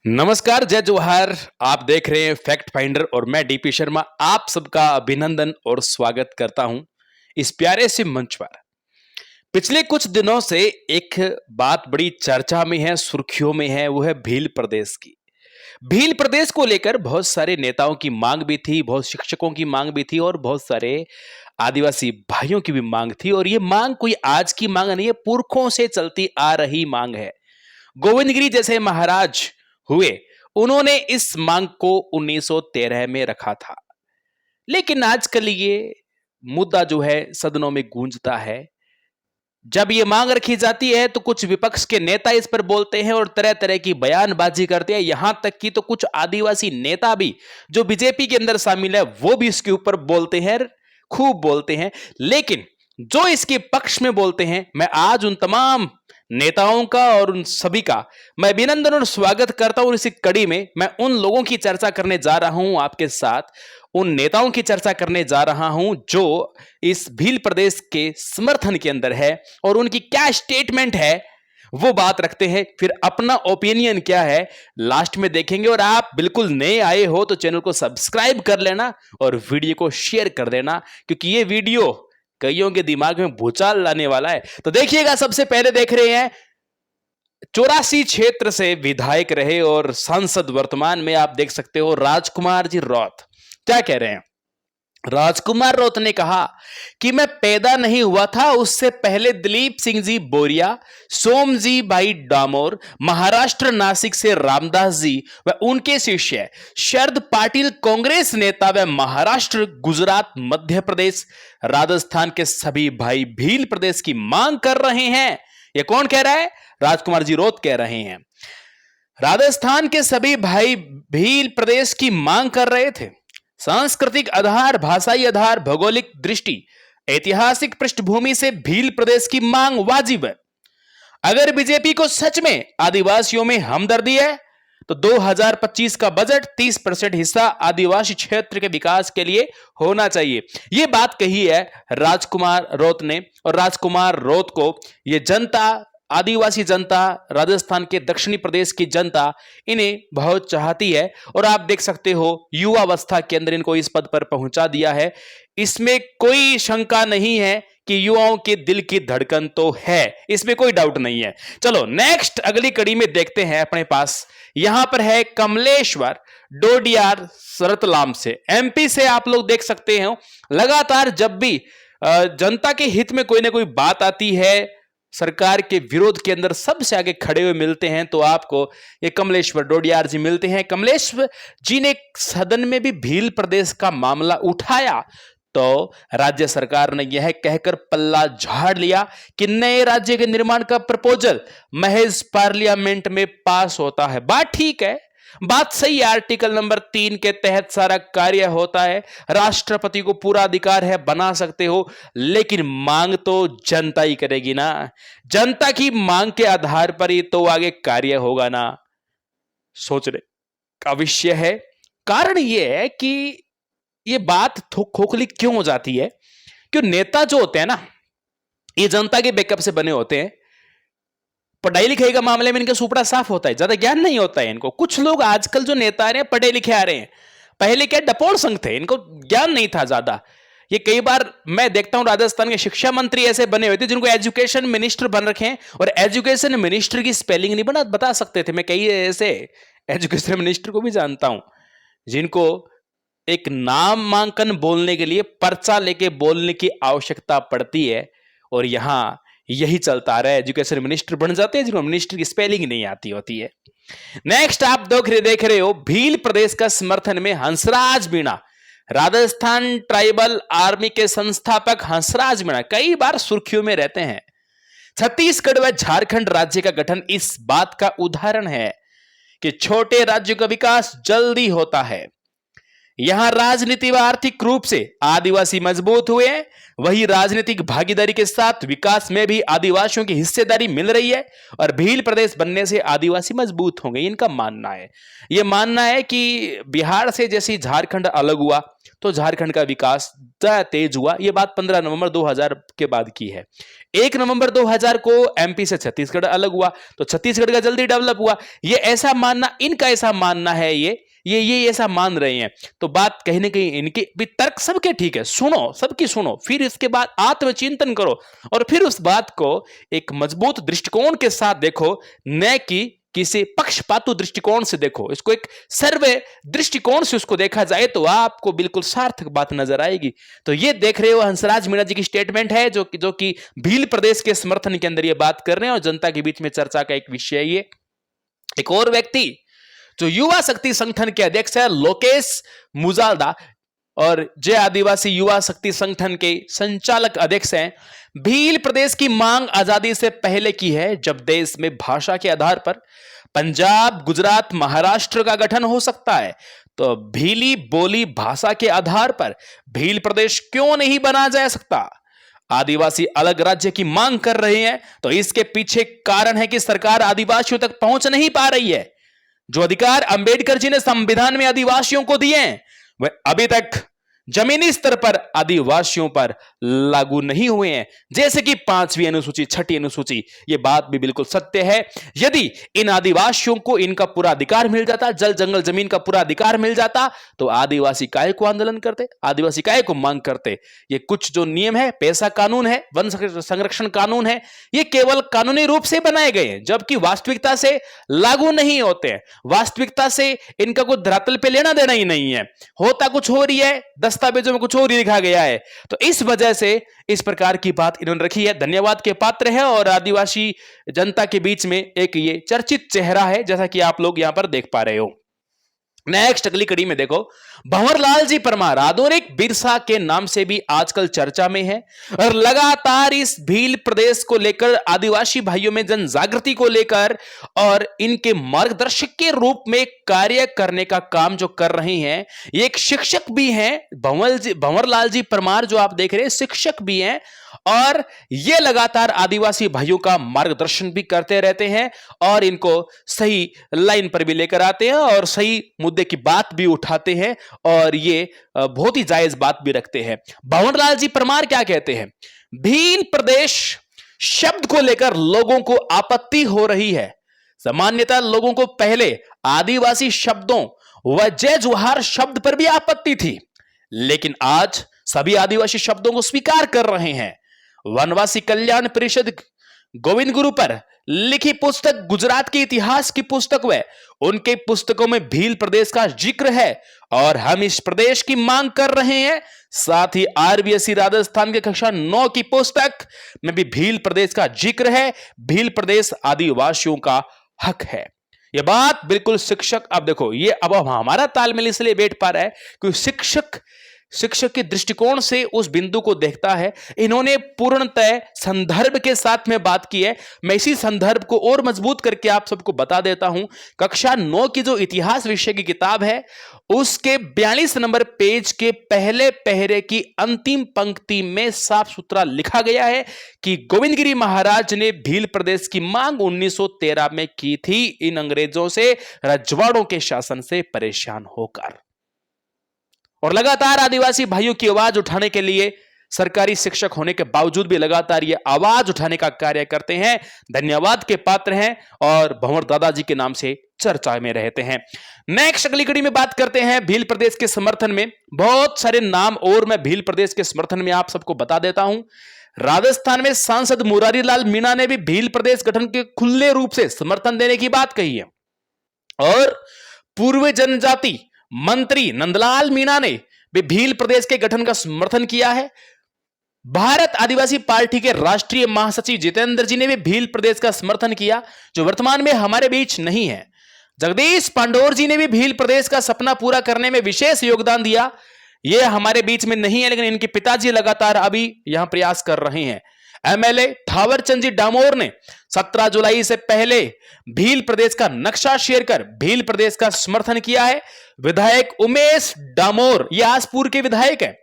नमस्कार, जय जोहार। आप देख रहे हैं फैक्ट फाइंडर और मैं डीपी शर्मा आप सबका अभिनंदन और स्वागत करता हूं इस प्यारे से मंच पर। पिछले कुछ दिनों से एक बात बड़ी चर्चा में है, सुर्खियों में है, वो है भील प्रदेश की। भील प्रदेश को लेकर बहुत सारे नेताओं की मांग भी थी, बहुत शिक्षकों की मांग भी थी और बहुत सारे आदिवासी भाइयों की भी मांग थी। और ये मांग कोई आज की मांग नहीं है, पुरखों से चलती आ रही मांग है। गोविंदगिरी जैसे महाराज हुए, उन्होंने इस मांग को 1913 में रखा था। लेकिन आजकल ये मुद्दा जो है सदनों में गूंजता है। जब ये मांग रखी जाती है तो कुछ विपक्ष के नेता इस पर बोलते हैं और तरह तरह की बयानबाजी करते हैं। यहां तक कि तो कुछ आदिवासी नेता भी जो बीजेपी के अंदर शामिल है वो भी इसके ऊपर बोलते हैं, खूब बोलते हैं। लेकिन जो इसके पक्ष में बोलते हैं, मैं आज उन तमाम नेताओं का और उन सभी का मैं अभिनंदन और स्वागत करता हूं। इसी कड़ी में मैं उन लोगों की चर्चा करने जा रहा हूं आपके साथ, उन नेताओं की चर्चा करने जा रहा हूं जो इस भील प्रदेश के समर्थन के अंदर है और उनकी क्या स्टेटमेंट है वो बात रखते हैं। फिर अपना ओपिनियन क्या है लास्ट में देखेंगे। और आप बिल्कुल नए आए हो तो चैनल को सब्सक्राइब कर लेना और वीडियो को शेयर कर देना, क्योंकि ये वीडियो कईयों के दिमाग में भूचाल लाने वाला है। तो देखिएगा, सबसे पहले देख रहे हैं 84 क्षेत्र से विधायक रहे और सांसद वर्तमान में आप देख सकते हो राजकुमार जी रौत क्या कह रहे हैं। राजकुमार रौत ने कहा कि मैं पैदा नहीं हुआ था उससे पहले दिलीप सिंह जी बोरिया, सोमजी भाई डामोर, महाराष्ट्र नासिक से रामदास जी व उनके शिष्य शरद पाटिल कांग्रेस नेता व महाराष्ट्र, गुजरात, मध्य प्रदेश, राजस्थान के सभी भाई भील प्रदेश की मांग कर रहे हैं। यह कौन कह रहा है? राजकुमार जी रौत कह रहे हैं। राजस्थान के सभी भाई भील प्रदेश की मांग कर रहे थे। सांस्कृतिक आधार, भाषाई आधार, भौगोलिक दृष्टि, ऐतिहासिक पृष्ठभूमि से भील प्रदेश की मांग वाजिब है। अगर बीजेपी को सच में आदिवासियों में हमदर्दी है तो 2025 का बजट 30% हिस्सा आदिवासी क्षेत्र के विकास के लिए होना चाहिए। यह बात कही है राजकुमार रौत ने। और राजकुमार रौत को यह जनता, आदिवासी जनता, राजस्थान के दक्षिणी प्रदेश की जनता इन्हें बहुत चाहती है। और आप देख सकते हो युवावस्था के अंदर इनको इस पद पर पहुंचा दिया है। इसमें कोई शंका नहीं है कि युवाओं के दिल की धड़कन तो है, इसमें कोई डाउट नहीं है। चलो नेक्स्ट अगली कड़ी में देखते हैं। अपने पास यहां पर है कमलेश्वर डोडियार रतलाम से, एमपी से। आप लोग देख सकते हो लगातार जब भी जनता के हित में कोई ना कोई बात आती है, सरकार के विरोध के अंदर सबसे आगे खड़े हुए मिलते हैं तो आपको ये कमलेश्वर डोडियार जी मिलते हैं। कमलेश्वर जी ने सदन में भी भील प्रदेश का मामला उठाया तो राज्य सरकार ने यह कहकर पल्ला झाड़ लिया कि नए राज्य के निर्माण का प्रपोजल महज पार्लियामेंट में पास होता है। बात ठीक है, बात सही है। आर्टिकल नंबर 3 के तहत सारा कार्य होता है, राष्ट्रपति को पूरा अधिकार है, बना सकते हो। लेकिन मांग तो जनता ही करेगी ना, जनता की मांग के आधार पर ही तो आगे कार्य होगा ना। सोचने का विषय है। कारण यह है कि ये बात खोखली क्यों हो जाती है, क्यों नेता जो होते हैं ना ये जनता के बैकअप से बने होते हैं। पढ़ाई लिखाई का मामले में इनका सुपड़ा साफ होता है, ज्यादा ज्ञान नहीं होता है इनको। कुछ लोग आजकल जो नेता आ रहे हैं पढ़े लिखे आ रहे हैं, पहले क्या डपोड़ संघ थे, इनको ज्ञान नहीं था ज्यादा। ये कई बार मैं देखता हूं राजस्थान के शिक्षा मंत्री ऐसे बने हुए थे जिनको एजुकेशन मिनिस्टर बन रखे हैं और एजुकेशन मिनिस्टर की स्पेलिंग नहीं बता सकते थे। मैं कई ऐसे एजुकेशन मिनिस्टर को भी जानता हूं जिनको एक नामांकन बोलने के लिए पर्चा लेके बोलने की आवश्यकता पड़ती है। और यहां यही चलता आ रहा है, एजुकेशन मिनिस्टर बन जाते हैं जिनको मिनिस्टर की स्पेलिंग नहीं आती होती है। नेक्स्ट आप देख रहे हो भील प्रदेश का समर्थन में हंसराज मीणा, राजस्थान ट्राइबल आर्मी के संस्थापक हंसराज मीणा कई बार सुर्खियों में रहते हैं। छत्तीसगढ़ व झारखंड राज्य का गठन इस बात का उदाहरण है कि छोटे राज्यों का विकास जल्दी होता है। यहां राजनीति व आर्थिक रूप से आदिवासी मजबूत हुए हैं, वही राजनीतिक भागीदारी के साथ विकास में भी आदिवासियों की हिस्सेदारी मिल रही है और भील प्रदेश बनने से आदिवासी मजबूत होंगे, इनका मानना है। यह मानना है कि बिहार से जैसे झारखंड अलग हुआ तो झारखंड का विकास ज्यादा तेज हुआ। यह बात 15 नवंबर 2000 के बाद की है। 1 नवंबर 2000 को एमपी से छत्तीसगढ़ अलग हुआ तो छत्तीसगढ़ का जल्दी डेवलप हुआ। यह ऐसा मानना, इनका ऐसा मानना है, ये ऐसा मान रहे हैं। तो बात कहीं ना कहीं इनकी भी तर्क सबके ठीक है, सुनो, सबकी सुनो, फिर इसके बाद आत्मचिंतन करो और फिर उस बात को एक मजबूत दृष्टिकोण के साथ देखो, न कि किसी पक्षपातु दृष्टिकोण से देखो। इसको एक सर्वे दृष्टिकोण से उसको देखा जाए तो आपको बिल्कुल सार्थक बात नजर आएगी। तो ये देख रहे हो हंसराज मीणा जी की स्टेटमेंट है जो कि भील प्रदेश के समर्थन के अंदर ये बात कर रहे हैं और जनता के बीच में चर्चा का एक विषय है ये। एक और व्यक्ति जो युवा शक्ति संगठन के अध्यक्ष है लोकेश मुजाल्दा और जय आदिवासी युवा शक्ति संगठन के संचालक अध्यक्ष हैं, भील प्रदेश की मांग आजादी से पहले की है, जब देश में भाषा के आधार पर पंजाब, गुजरात, महाराष्ट्र का गठन हो सकता है तो भीली बोली भाषा के आधार पर भील प्रदेश क्यों नहीं बना जा सकता। आदिवासी अलग राज्य की मांग कर रहे हैं तो इसके पीछे कारण है कि सरकार आदिवासियों तक पहुंच नहीं पा रही है। जो अधिकार अंबेडकर जी ने संविधान में आदिवासियों को दिए हैं वह अभी तक जमीनी स्तर पर आदिवासियों पर लागू नहीं हुए हैं, जैसे कि 5वीं अनुसूची, 6ठी अनुसूची। यह बात भी बिल्कुल सत्य है। यदि इन आदिवासियों को इनका पूरा अधिकार मिल जाता, जल जंगल जमीन का पूरा अधिकार मिल जाता, तो आदिवासी काहे को आंदोलन करते, आदिवासी काहे को मांग करते। ये कुछ जो नियम है, पैसा कानून है, वन संरक्षण कानून है, ये केवल कानूनी रूप से बनाए गए हैं, जबकि वास्तविकता से लागू नहीं होते हैं। वास्तविकता से इनका कोई धरातल पे लेना देना ही नहीं है, होता कुछ हो रही है, दस्तावेजों में कुछ और ही लिखा गया है। तो इस वजह से इस प्रकार की बात इन्होंने रखी है। धन्यवाद के पात्र है और आदिवासी जनता के बीच में एक ये चर्चित चेहरा है, जैसा कि आप लोग यहां पर देख पा रहे हो। नेक्स्ट अगली कड़ी में देखो, भंवरलाल जी परमार आधुनिक बिरसा के नाम से भी आजकल चर्चा में है और लगातार इस भील प्रदेश को लेकर, आदिवासी भाइयों में जन जागृति को लेकर और इनके मार्गदर्शक के रूप में कार्य करने का काम जो कर रहे हैं। ये एक शिक्षक भी हैं, भंवरलाल जी परमार जो आप देख रहे हैं शिक्षक भी हैं और ये लगातार आदिवासी भाइयों का मार्गदर्शन भी करते रहते हैं और इनको सही लाइन पर भी लेकर आते हैं और सही मुद्दे की बात भी उठाते हैं और ये बहुत ही जायज बात भी रखते हैं। भंवरलाल जी परमार क्या कहते हैं, भील प्रदेश शब्द को लेकर लोगों को आपत्ति हो रही है। सामान्यतः लोगों को पहले आदिवासी शब्दों व जय जोहार शब्द पर भी आपत्ति थी, लेकिन आज सभी आदिवासी शब्दों को स्वीकार कर रहे हैं। वनवासी कल्याण परिषद गोविंद गुरु पर लिखी पुस्तक गुजरात के इतिहास की पुस्तक व उनके पुस्तकों में भील प्रदेश का जिक्र है और हम इस प्रदेश की मांग कर रहे हैं। साथ ही आरबीएससी राजस्थान के कक्षा 9 की पुस्तक में भी भील प्रदेश का जिक्र है। भील प्रदेश आदिवासियों का हक है। यह बात बिल्कुल शिक्षक, अब देखो ये अब हमारा तालमेल इसलिए बैठ पा रहा है क्योंकि शिक्षक के दृष्टिकोण से उस बिंदु को देखता है। इन्होंने पूर्णतः संदर्भ के साथ में बात की है। मैं इसी संदर्भ को और मजबूत करके आप सबको बता देता हूं। कक्षा 9 की जो इतिहास विषय की किताब है उसके 42 नंबर पेज के पहले पहरे की अंतिम पंक्ति में साफ सुथरा लिखा गया है कि गोविंदगिरी महाराज ने भील प्रदेश की मांग 1913 में की थी, इन अंग्रेजों से, रजवाड़ों के शासन से परेशान होकर। और लगातार आदिवासी भाइयों की आवाज उठाने के लिए सरकारी शिक्षक होने के बावजूद भी लगातार ये आवाज उठाने का कार्य करते हैं। धन्यवाद के पात्र हैं और भंवर दादाजी के नाम से चर्चा में रहते हैं। नेक्स्ट अगली कड़ी में बात करते हैं भील प्रदेश के समर्थन में। बहुत सारे नाम और मैं भील प्रदेश के समर्थन में आप सबको बता देता हूं। राजस्थान में सांसद मुरारी लाल मीणा ने भी भील प्रदेश गठन के खुले रूप से समर्थन देने की बात कही है और पूर्व जनजाति मंत्री नंदलाल मीणा ने भी भील प्रदेश के गठन का समर्थन किया है। भारत आदिवासी पार्टी के राष्ट्रीय महासचिव जितेंद्र जी ने भी भील प्रदेश का समर्थन किया, जो वर्तमान में हमारे बीच नहीं है। जगदीश पांडोर जी ने भी भील प्रदेश का सपना पूरा करने में विशेष योगदान दिया। यह हमारे बीच में नहीं है, लेकिन इनके पिताजी लगातार अभी यहां प्रयास कर रहे हैं। एमएलए थावरचंद जी डामोर ने 17 जुलाई से पहले भील प्रदेश का नक्शा शेयर कर भील प्रदेश का समर्थन किया है। विधायक उमेश डामोर ये आसपुर के विधायक हैं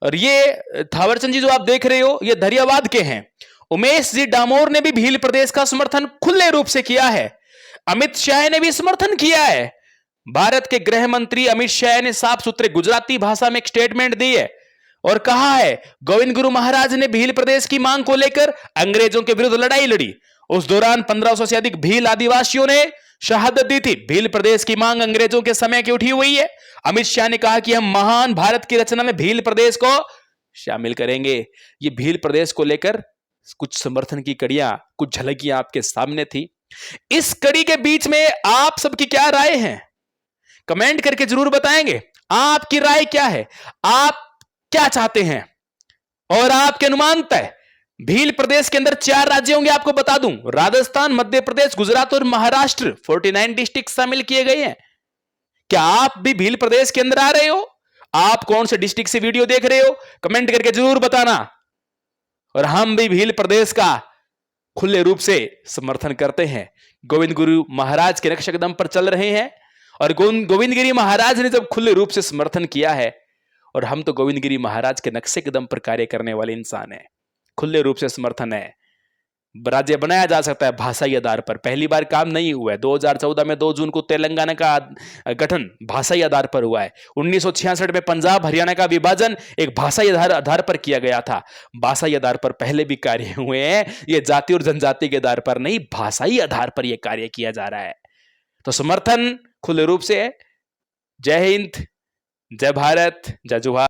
और ये थावरचंद जी जो आप देख रहे हो ये दरियावाद के हैं। उमेश जी डामोर ने भी भील प्रदेश का समर्थन खुले रूप से किया है। अमित शाह ने भी समर्थन किया है। भारत के गृह मंत्री अमित शाह ने साफ सुथरे गुजराती भाषा में एक स्टेटमेंट दी है और कहा है गोविंद गुरु महाराज ने भील प्रदेश की मांग को लेकर अंग्रेजों के विरुद्ध लड़ाई लड़ी। उस दौरान 1500 से अधिक भील आदिवासियों ने शहादत दी थी। भील प्रदेश की मांग अंग्रेजों के समय की उठी हुई है। अमित शाह ने कहा कि हम महान भारत की रचना में भील प्रदेश को शामिल करेंगे। ये भील प्रदेश को लेकर कुछ समर्थन की कड़ियां, कुछ झलकियां आपके सामने थी। इस कड़ी के बीच में आप सबकी क्या राय है, कमेंट करके जरूर बताएंगे। आपकी राय क्या है, आप क्या चाहते हैं और आपके अनुमान तय। भील प्रदेश के अंदर 4 राज्य होंगे, आपको बता दूं, राजस्थान, मध्य प्रदेश, गुजरात और महाराष्ट्र। 49 डिस्ट्रिक्ट शामिल किए गए हैं। क्या आप भी भील प्रदेश के अंदर आ रहे हो? आप कौन से डिस्ट्रिक्ट से वीडियो देख रहे हो, कमेंट करके जरूर बताना। और हम भी भील प्रदेश का खुले रूप से समर्थन करते हैं। गोविंद गुरु महाराज के नक्शे कदम पर चल रहे हैं और गोविंद गिरी महाराज ने जब खुले रूप से समर्थन किया है और हम तो गोविंद गिरी महाराज के नक्शे कदम पर कार्य करने वाले इंसान हैं। खुले रूप से समर्थन है। राज्य बनाया जा सकता है भाषाई आधार पर। पहली बार काम नहीं हुआ है। 2014 में 2 जून को तेलंगाना का गठन भाषाई आधार पर हुआ है। 1966 में पंजाब हरियाणा का विभाजन एक भाषाई आधार पर किया गया था। भाषाई आधार पर पहले भी कार्य हुए हैं। ये जाति और जनजाति के आधार पर नहीं, भाषाई आधार पर यह कार्य किया जा रहा है। तो समर्थन खुले रूप से है। जय हिंद, जय भारत, जय जोहार।